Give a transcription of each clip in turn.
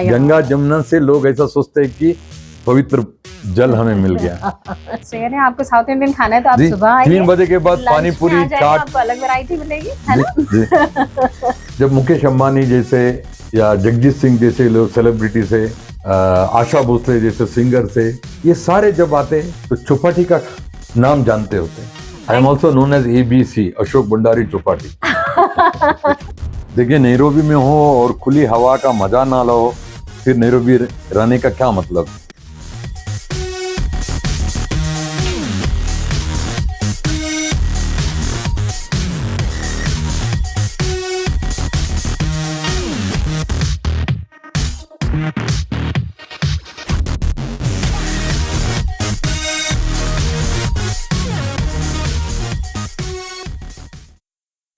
गंगा जमुना से लोग ऐसा सोचते हैं कि पवित्र जल हमें मिल गया। शेयर है, आपको साउथ इंडियन खाना है तो आप जी, सुबह आइए, 3 बजे के बाद लंच पानी में पूरी आ जाइए, चाट। आपको अलग वैरायटी मिलेगी, है जी, ना? जी। जब मुकेश अंबानी जैसे या जगजीत सिंह जैसे लोग सेलिब्रिटी से, आशा भोसले जैसे सिंगर से, ये सारे जब आते हैं तो चौपाटी का नाम जानते होते हैं। I am also known as ABC, Ashok Bhandari Chowpatty. देखिए, नैरोबी में हो और खुली हवा का मजा ना लो, फिर नैरोबी रहने का क्या मतलब।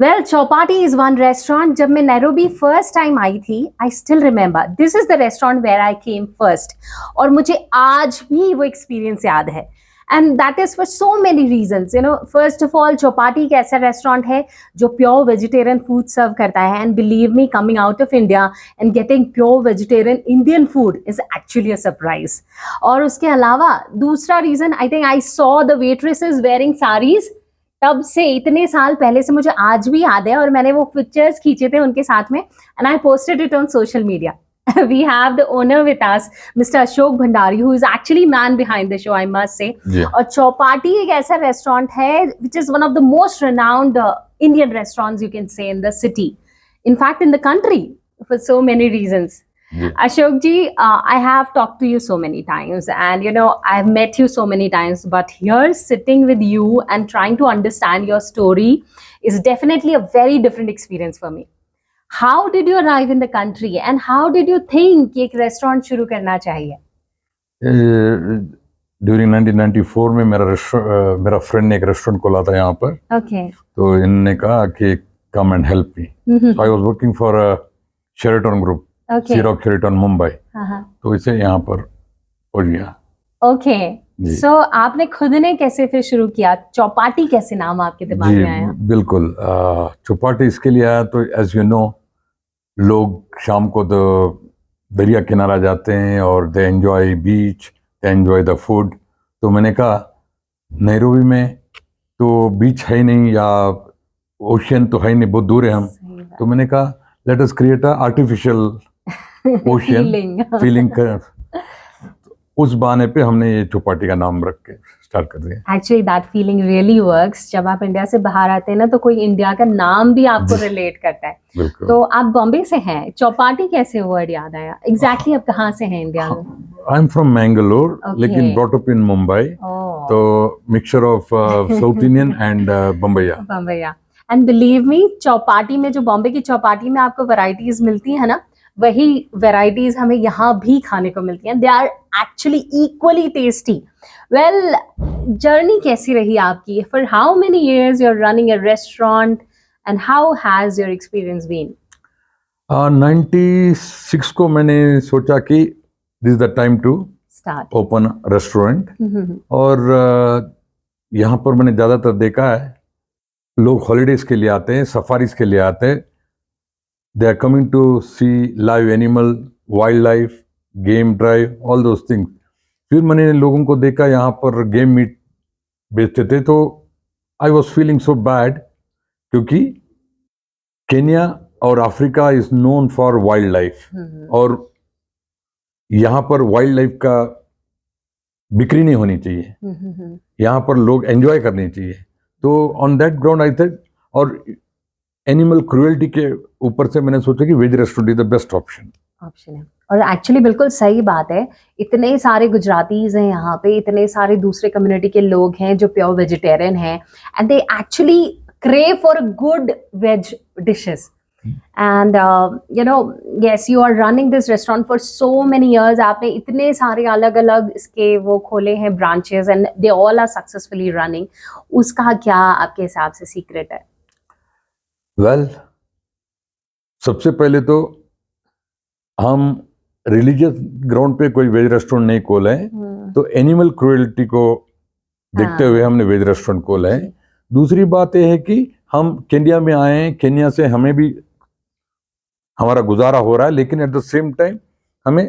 Well, Chowpatty is one restaurant. जब मैं नैरोबी फर्स्ट टाइम आई थी, I still remember this is the restaurant where I came first, और मुझे आज भी वो एक्सपीरियंस याद है। And that is for so many reasons, you know. First of all, Chowpatty एक ऐसा रेस्टोरेंट है जो प्योर वेजिटेरियन फूड सर्व करता है, and believe me, coming out of India and getting pure vegetarian Indian food is actually a surprise. और उसके अलावा दूसरा reason, I think I saw the waitresses wearing saris. तब से, इतने साल पहले से, मुझे आज भी याद है, और मैंने वो पिक्चर्स खींचे थे उनके साथ में, and I posted it on social media. We have the owner with us, Mr. Ashok Bhandari, who is actually man behind the show, I must say. और चौपाटी एक ऐसा रेस्टोरेंट है which is one of the most renowned Indian restaurants, you can say, in the city, in fact in the country, for so many reasons. Ashok ji, I have talked to you so many times, and you know, I've met you so many times, but here sitting with you and trying to understand your story is definitely a very different experience for me. How did you arrive in the country, and how did you think कि एक restaurant शुरू करना चाहिए? During 1994 में मेरा friend ने एक restaurant खोला था यहाँ पर। Okay. तो इन्होंने कहा कि come and help me. So I was working for Sheraton group, Sea Rock Sheraton Mumbai. तो इसे यहाँ पर पहुंच गया। ओके, सो आपने खुद ने कैसे फिर शुरू किया? चौपाटी कैसे नाम आपके दिमाग में आया? बिल्कुल, चौपाटी इसके लिए आया, तो एज यू नो, लोग शाम को तो दरिया किनारा जाते हैं और they enjoy beach, they enjoy the food. तो मैंने कहा नैरोबी में तो बीच है नहीं या ओशियन तो है नहीं, बहुत दूर है हम। तो मैंने कहा let us create a artificial ocean feeling कर। उस बहाने पे हमने ये चौपाटी का नाम रख के स्टार्ट कर दिया। Actually that feeling really works. जब आप इंडिया से बाहर आते हैं ना, तो कोई इंडिया का नाम भी आपको रिलेट करता है। तो आप बॉम्बे से हैं, चौपाटी कैसे वर्ड याद आया? एग्जैक्टली आप कहाँ से हैं इंडिया में? आई एम फ्रॉम मैंगलोर, लेकिन ब्रॉट अप इन मुंबई। तो mixture of south Indian and Bambaiya. And believe me, Chowpatty में, जो बॉम्बे की चौपाटी में आपको वैरायटीज मिलती है ना, वही वैरायटीज हमें यहाँ भी खाने को मिलती हैं। They are actually equally tasty. Well, journey कैसी रही आपकी? For how many years you are running a restaurant, and how has your experience been? 96 को मैंने सोचा कि this is the time to start open restaurant. और यहाँ पर मैंने ज़्यादातर देखा है, लोग हॉलीडेज के लिए आते हैं, सफारीज के लिए आते हैं। They are coming to see live animal, wildlife, game drive, all those things. फिर मैंने लोगों को देखा यहाँ पर गेम मीट बेचते थे, तो I was feeling so bad, क्योंकि केन्या और Africa is known for wild life, और यहाँ पर वाइल्ड लाइफ का बिक्री नहीं होनी चाहिए, यहाँ पर लोग एंजॉय करनी चाहिए। तो on that ground I think, और एनिमल क्रुएल्टी के ऊपर से मैंने सोचा कि veg restaurant is the best option है। और एक्चुअली बिल्कुल सही बात है। इतने सारे गुजरातीज हैं यहाँ पे, इतने सारे दूसरे कम्युनिटी के लोग हैं जो प्योर वेजिटेरियन हैं, and they actually crave for good veg dishes. And you know, yes, you are running this restaurant for so many years. आपने इतने सारे अलग अलग इसके वो खोले हैं branches, and they all are successfully running. उसका क्या आपके हिसाब से सीक्रेट है? वेल, सबसे पहले तो हम रिलीजियस ग्राउंड पे कोई वेज रेस्टोरेंट नहीं खोला है, तो एनिमल क्रुएल्टी को देखते हुए हमने वेज रेस्टोरेंट खोला है। दूसरी बात यह है कि हम केन्या में आए हैं, केन्या से हमें भी हमारा गुजारा हो रहा है, लेकिन एट द सेम टाइम हमें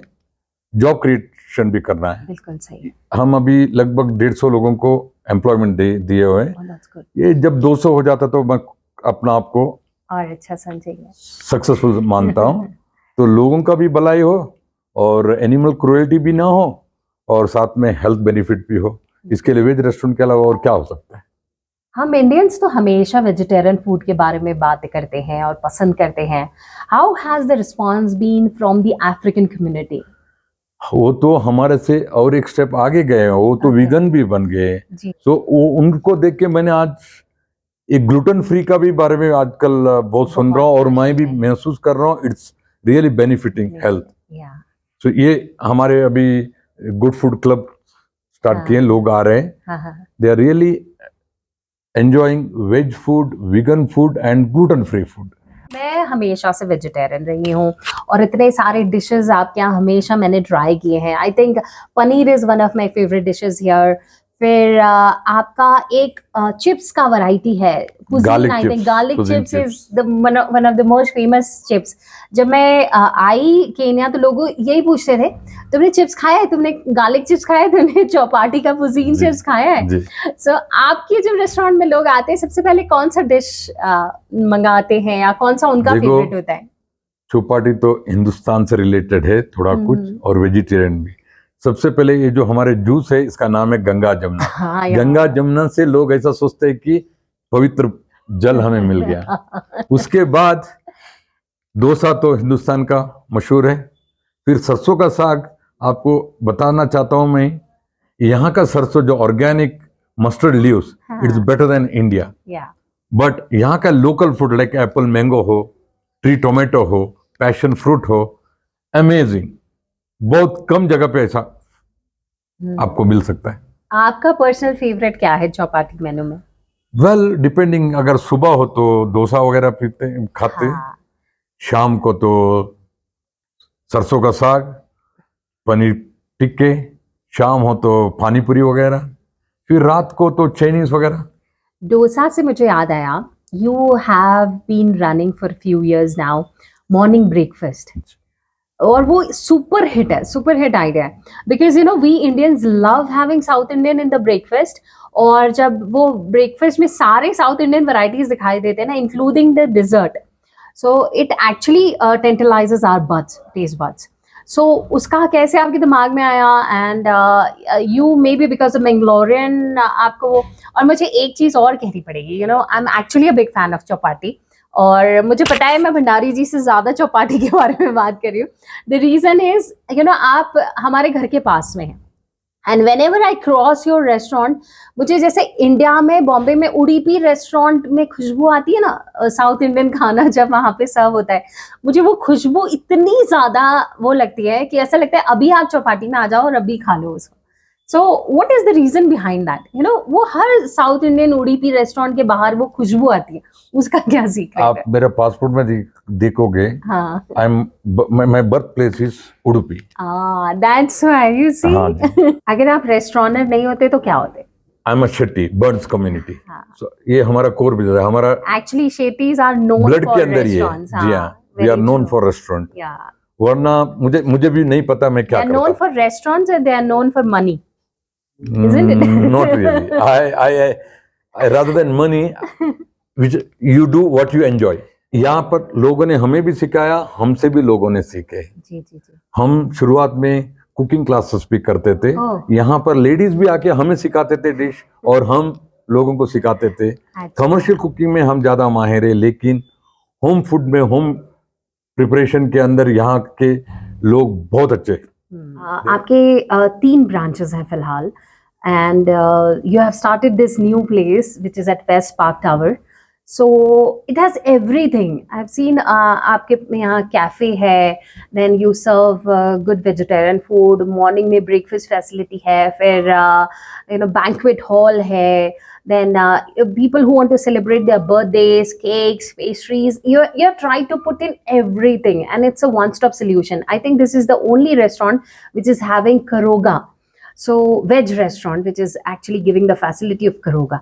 जॉब क्रिएशन भी करना है। बिल्कुल सही। हम अभी लगभग 150 लोगों को एम्प्लॉयमेंट दिए हुए हैं। Oh, that's good. ये जब 200 हो जाता तो मैं अपना आप को और अच्छा समझेंगे। सक्सेसफुल मानता हूँ। तो लोगों का भी भलाई हो और एनिमल क्रूएल्टी भी ना हो और साथ में हेल्थ बेनिफिट भी हो। इसके लिए वेज रेस्टोरेंट के अलावा और क्या हो सकता है। हम इंडियंस तो हमेशा वेजिटेरियन फूड के बारे में बात करते हैं और पसंद करते हैं। How has the response been from the African community? वो तो हमारे से और एक स्टेप आगे गए हैं, वो तो Okay. वीगन भी बन गए। जी। तो वो उनको देख के मैंने आज एक ग्लूटेन फ्री का भी बारे में आजकल बहुत सुन रहा हूँ और मैं भी महसूस कर रहा हूँ इट्स रियली बेनिफिटिंग हेल्थ। तो ये हमारे अभी गुड फूड क्लब स्टार्ट किए, लोग आ रहे हैं। They are really enjoying veg food, vegan food and gluten free food. मैं हमेशा से वेजिटेरियन रही हूँ और इतने सारे डिशेस आपके यहाँ हमेशा मैंने ट्राई किए हैं। I think paneer is one of my favourite dishes here. फिर आपका एक चिप्स का वैरायटी है, cuisine, I think garlic chips is the one of the most famous chips. जब मैं आई केन्या तो लोग यही पूछते थे, तुमने चिप्स खाया है, तुमने गार्लिक चिप्स खाया है, तुमने चौपाटी का कुजीन चिप्स खाया है? सो आपके जब रेस्टोरेंट में लोग आते हैं सबसे पहले कौन सा डिश मंगाते हैं या कौन सा उनका फेवरेट होता है? चौपाटी तो हिंदुस्तान से रिलेटेड है थोड़ा कुछ और वेजिटेरियन भी। सबसे पहले ये जो हमारे जूस है इसका नाम है गंगा जमुना। हाँ, गंगा जमुना से लोग ऐसा सोचते हैं कि पवित्र जल हमें मिल गया। उसके बाद डोसा तो हिंदुस्तान का मशहूर है। फिर सरसों का साग आपको बताना चाहता हूं मैं, यहाँ का सरसों जो organic mustard leaves, it's better than India. But यहाँ का local food like Apple mango हो, ट्री टोमेटो हो, पैशन फ्रूट हो, अमेजिंग। बहुत कम जगह पे ऐसा आपको मिल सकता है। आपका पर्सनल फेवरेट क्या है चौपाटी मेनू में? वेल डिपेंडिंग, अगर सुबह हो तो डोसा वगैरह खाते। शाम को तो सरसों का साग, पनीर टिक्के, शाम हो तो पानी पूरी वगैरह, फिर रात को तो चाइनीज वगैरह। डोसा से मुझे याद आया, you have been running for few years now morning breakfast, और वो सुपर हिट है, सुपर हिट आइडिया है। Because you know we Indians love having South Indian in the breakfast, और जब वो ब्रेकफास्ट में सारे साउथ इंडियन वैराइटीज दिखाई देते हैं ना, including the dessert, so it actually tantalises our buds, taste buds. So उसका कैसे आपके दिमाग में आया? And you may be because of Mangalorean आपको वो, और मुझे एक चीज़ और कहनी पड़ेगी, you know I am actually a big fan of Chowpatty, और मुझे पता है मैं भंडारी जी से ज़्यादा चौपाटी के बारे में बात कर रही हूँ। The reason is, you know, आप हमारे घर के पास में हैं, and when ever I cross your restaurant, मुझे जैसे इंडिया में बॉम्बे में उडुपी रेस्टोरेंट में खुशबू आती है ना, साउथ इंडियन खाना जब वहाँ पे सर्व होता है, मुझे वो खुशबू इतनी ज़्यादा वो लगती है कि ऐसा लगता है अभी आप चौपाटी में आ जाओ और अभी खा लो उसको। So what is the reason behind that? You know, वो हर साउथ इंडियन उडुपी रेस्टोरेंट के बाहर वो खुशबू आती है, उसका क्या सीक्रेट है? आप मेरा पासपोर्ट में देखोगे, हाँ, I am, my birth place is Udupi. That's why you see. हाँ अगर आप रेस्टोरेंटर नहीं होते तो क्या होते? I am a Shetty, birds community. ये हमारा कोर बिजनेस है। हमारा actually Shetties are known blood के फॉर अंदर ही है। रेस्टोरेंट्स। जी हाँ, we are known for restaurant. वरना मुझे भी नहीं पता मैं क्या करता। They are known for restaurants and they are known for money, isn't it? Not really. I rather than money, which you do what you enjoy. यहाँ पर लोगों ने हमें भी सिखाया, हमसे भी लोगों ने सीखे। जी जी जी। हम शुरुआत में कुकिंग क्लासेस भी करते थे। यहाँ पर लेडीज भी आके हमें सिखाते थे डिश, और हम लोगों को सिखाते थे। कमर्शियल कुकिंग में हम ज्यादा माहिर है, लेकिन होम फूड में, होम प्रिपरेशन के अंदर यहाँ के लोग बहुत अच्छे। आपके 3 ब्रांचेस हैं फिलहाल, and you have started this new place which is at West Park Tower, so it has everything. I have seen आपके यहाँ कैफे है, then you serve good vegetarian food, morning में ब्रेकफास्ट फैसिलिटी है, फिर you know banquet hall है, then people who want to celebrate their birthdays, cakes, pastries, you're trying to put in everything, and it's a one-stop solution. I think this is the only restaurant which is having karoga, so veg restaurant which is actually giving the facility of karoga.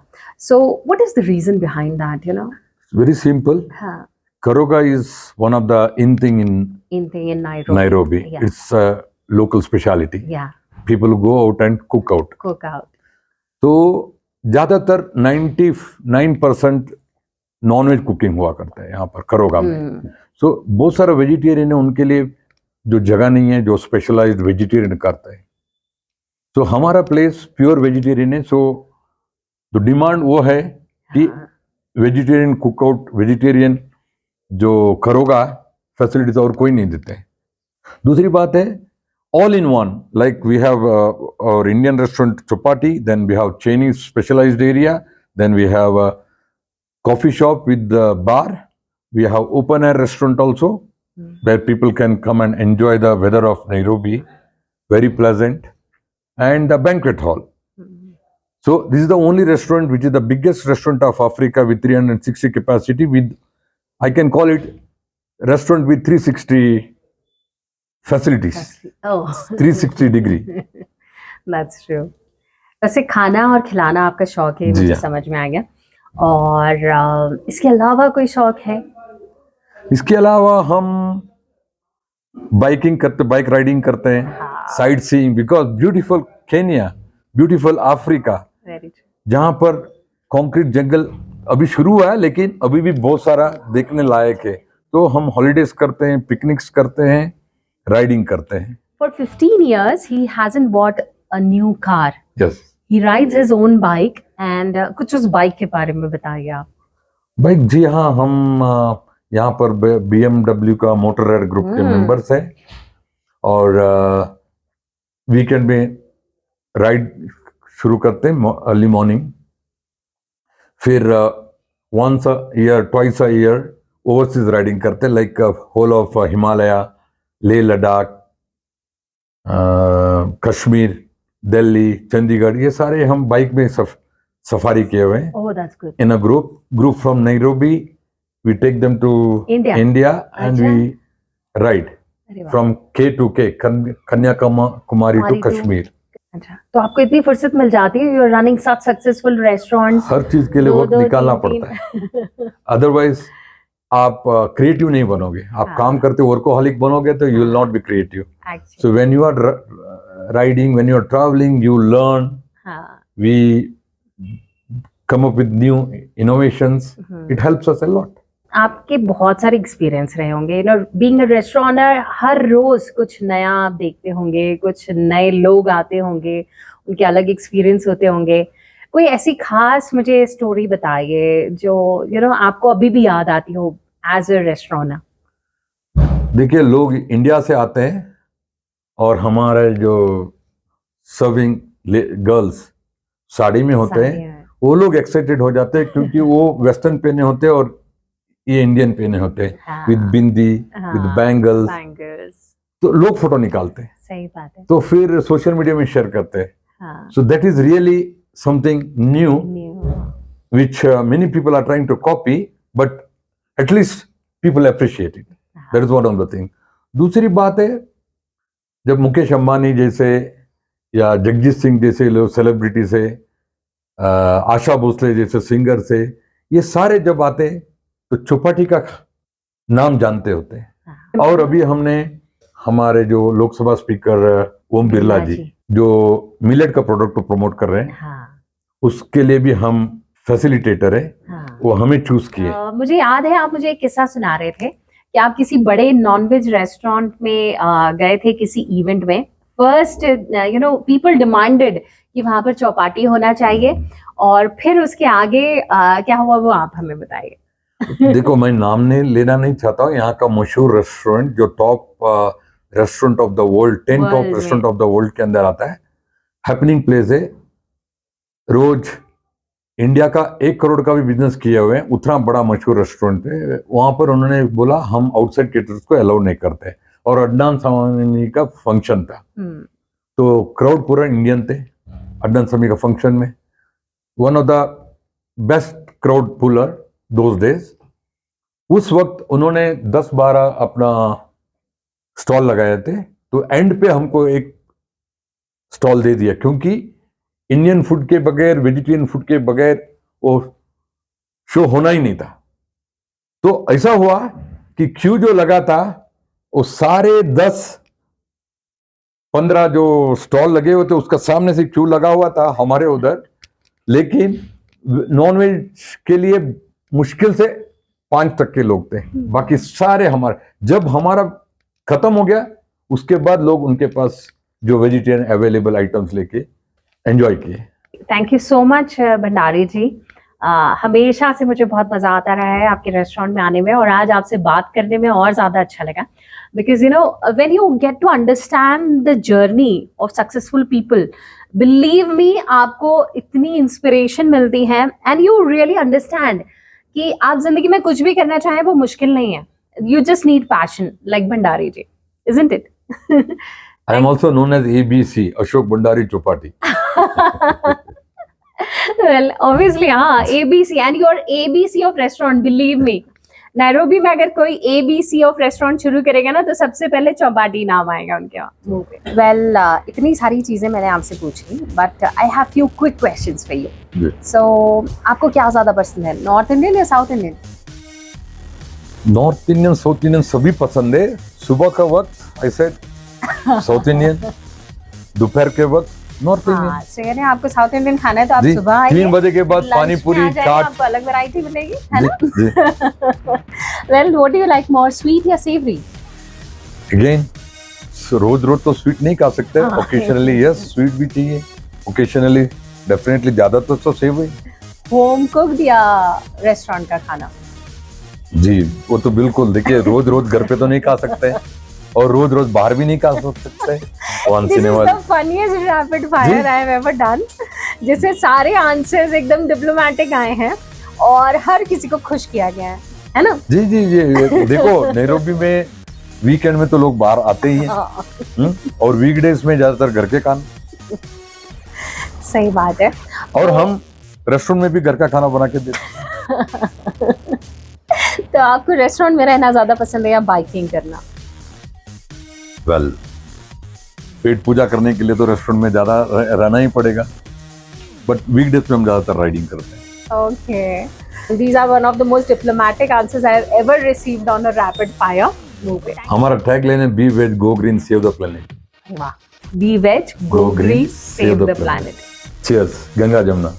So what is the reason behind that, you know? Very simple. Karoga is one of the in thing in in Nairobi. Nairobi. Yeah. It's a local speciality. Yeah, People go out and cook out. cook out. तो ज्यादातर 99% nonveg cooking हुआ करता है यहाँ पर करोगा में. Hmm. सो बहुत सारे वेजिटेरियन है, उनके लिए जो जगह नहीं है जो स्पेशलाइज्ड वेजिटेरियन करता है. तो हमारा प्लेस प्योर वेजिटेरियन है. सो तो डिमांड वो है कि हाँ. वेजिटेरियन कुकआउट, वेजिटेरियन जो करोगा फैसिलिटीज और कोई नहीं देते. दूसरी बात है all in one, like we have our Indian restaurant Chapati, then we have Chinese specialized area, then we have a coffee shop with the bar, we have open air restaurant also, where people can come and enjoy the weather of Nairobi, very pleasant, and the banquet hall. So this is the only restaurant which is the biggest restaurant of Africa with 360 capacity, with, I can call it restaurant with 360 facilities. Oh, 360 degree. that's true. वैसे खाना और खिलाना आपका शौक है, जी मुझे हाँ. समझ में आ गया. और इसके अलावा कोई शौक है? इसके अलावा हम बाइकिंग करते, बाइक राइडिंग करते हैं, हाँ. Sight seeing, because beautiful Kenya, beautiful Africa, Very true. जहाँ पर कंक्रीट जंगल अभी शुरू हुआ है लेकिन अभी भी बहुत सारा देखने लायक है. तो हम हॉलीडेज करते हैं, पिकनिक्स करते हैं, राइडिंग करते हैं. For 15 years, he hasn't bought a new car. Yes. He rides his own bike and कुछ उस बाइक के बारे में बताइए आप. बाइक, जी हाँ, हम यहाँ पर BMW का मोटर राइड ग्रुप के मेंबर्स हैं और वीकेंड में राइड शुरू करते हैं अर्ली मॉर्निंग. फिर once a year, twice a year overseas riding करते हैं, like whole of Himalaya, Leh Ladakh, Kashmir, Delhi, Chandigarh, ये सारे हम बाइक में सफारी किए हुए हैं. Oh, that's good. In a group from Nairobi, we take them to India and we ride अरे वाह. from K to K, Kanyakumari to Kashmir. अच्छा, तो आपको इतनी फुर्सत मिल जाती है? You're running such successful restaurants. हर चीज के लिए वक्त दो, निकालना तीन, पड़ता है, अदरवाइज आप क्रिएटिव नहीं बनोगे. आप हाँ. काम करते वर्कोहॉलिक बनोगे तो you will not be creative. Actually. So when you are riding, when you are traveling, you learn. हाँ. We come up with new innovations. It helps us a lot. आपके बहुत सारे एक्सपीरियंस रहे होंगे, बीइंग अ रेस्टोरेंटर. हर रोज कुछ नया आप देखते होंगे, कुछ नए लोग आते होंगे, उनके अलग एक्सपीरियंस होते होंगे. कोई ऐसी खास मुझे स्टोरी बताइए जो आपको अभी भी याद आती हो एज अ रेस्टोरेंटर. देखिए, लोग इंडिया से आते हैं और हमारे जो सर्विंग गर्ल्स साड़ी में होते हैं, वो लोग एक्साइटेड हो जाते हैं क्योंकि वो वेस्टर्न पहने होते हैं और ये इंडियन पहने होते हैं, विद बिंदी, विद बैंगल्स. तो लोग फोटो निकालते हैं. सही बात है. तो फिर सोशल मीडिया में शेयर करते हैं. So that is really something new which many people are trying to copy, but at least people appreciate it. That is one of the thing. दूसरी बात है, जब मुकेश अंबानी जैसे या जगजीत सिंह जैसे लोग सेलिब्रिटी से, आशा भोसले जैसे सिंगर से, ये सारे जब आते हैं तो चौपाटी का नाम जानते होते हैं. और अभी हमने हमारे जो लोकसभा स्पीकर ओम बिरला जी जो मिलेट का प्रोडक्ट को प्रमोट कर रहे हैं, उसके लिए भी हम फैसिलिटेटर है. वो हमें चूज किए. मुझे याद है आप मुझे एक किस्सा सुना रहे थे कि आप किसी बड़े नॉनवेज रेस्टोरेंट में गए थे किसी इवेंट में. फर्स्ट पीपल डिमांडेड कि वहां पर चौपाटी होना चाहिए, और फिर उसके आगे क्या हुआ वो आप हमें बताइए. देखो, मैं नाम लेना नहीं चाहता हूँ. यहाँ का मशहूर रेस्टोरेंट जो top restaurant of the world, 10 top restaurant of the world के अंदर आता है, हैपनिंग प्लेस है. रोज इंडिया का 1 करोड़ का भी बिजनेस किए हुए हैं, उतना बड़ा मशहूर रेस्टोरेंट है. वहां पर उन्होंने बोला हम आउटसाइड केटरर्स को अलाउ नहीं करते, और अडनान सामी का फंक्शन था. तो क्राउड पूरा इंडियन थे अडनान सामी का फंक्शन में. One of the best crowd puller those days. उस वक्त उन्होंने 10-12 अपना स्टॉल लगाए थे. तो एंड पे हमको एक स्टॉल दे दिया, क्योंकि इंडियन फूड के बगैर, वेजिटेरियन फूड के बगैर वो शो होना ही नहीं था. तो ऐसा हुआ कि क्यू जो लगा था वो सारे 10-15 जो स्टॉल लगे हुए थे उसका सामने से क्यू लगा हुआ था हमारे उधर, लेकिन नॉनवेज के लिए मुश्किल से 5 तक के लोग थे, बाकी सारे हमारे। जब हमारा खत्म हो गया उसके बाद लोग उनके पास जो वेजिटेरियन अवेलेबल आइटम्स लेके एंजॉय किए। Thank you so much Bhandari ji. हमेशा से मुझे बहुत मजा आता रहा है आपके रेस्टोरेंट में आने में, और आज आपसे बात करने में और ज्यादा अच्छा लगा, because you know when you get to understand the journey of successful people, believe me आपको इतनी इंस्पिरेशन मिलती है, एंड यू रियली अंडरस्टैंड कि आप जिंदगी में कुछ भी करना चाहें वो मुश्किल नहीं है, you just need passion like Bhandari ji, isn't it? I am also known as ABC, Ashok Bhandari Chopati. Well, obviously, हाँ, ABC, and you're ABC of restaurant, believe me. Nairobi में अगर कोई ABC of restaurant शुरू करेगा ना तो सबसे पहले चौपाटी नाम आएगा उनके मुंह पे। Well, इतनी सारी चीजें मैंने आपसे पूछी, but I have few quick questions for you. So, आपको क्या ज्यादा पसंद है, नॉर्थ इंडियन या south Indian? North Indian, south Indian सभी पसंद है। सुबह का वक्त आई सेड साउथ इंडियन, दोपहर के वक्त नॉर्थ इंडियन। हाँ, so यानी आपको साउथ इंडियन खाना है तो आप जी, सुबह आइए, 3 बजे के बाद lunch पानी में पूरी आ जाएं, चाट। आपको अलग वैरायटी मिलेगी, है जी, ना? जी। Well, what do you like more, sweet या savory? अगेन रोज रोज तो स्वीट नहीं खा सकते, हाँ, ओकेशनली यस स्वीट भी चाहिए, ओकेशनली डेफिनेटली, ज्यादा तो सेवरी। होम कुक्ड या रेस्टोरेंट का खाना? जी वो तो बिल्कुल, देखिए रोज रोज घर पे तो नहीं खा सकते और रोज रोज बाहर भी नहीं खा सकते। Once This in is a the funniest rapid fire I have ever done, जिससे सारे आंसर्स एकदम डिप्लोमेटिक आए हैं और हर किसी को खुश किया गया है ना? जी जी जी। देखो नैरोबी में वीकेंड में तो लोग बाहर आते ही हैं, और वीकडेज में ज्यादातर घर के खाना। सही बात है। और हम रेस्टोरेंट में भी घर का खाना बना के देते हैं। तो आपको रेस्टोरेंट में रहना ज्यादा पसंद है या बाइकिंग करना? वेल, पेट पूजा करने के लिए तो रेस्टोरेंट में ज्यादा रहना ही पड़ेगा, बट वीकडेज में हम ज्यादातर राइडिंग करते हैं। Okay, these are one of the most diplomatic answers I have ever received on a rapid fire movie. हमारा टैगलाइन है be veg go green save the planet. वाह, be veg, go green, save the planet. Cheers, Ganga Jamuna.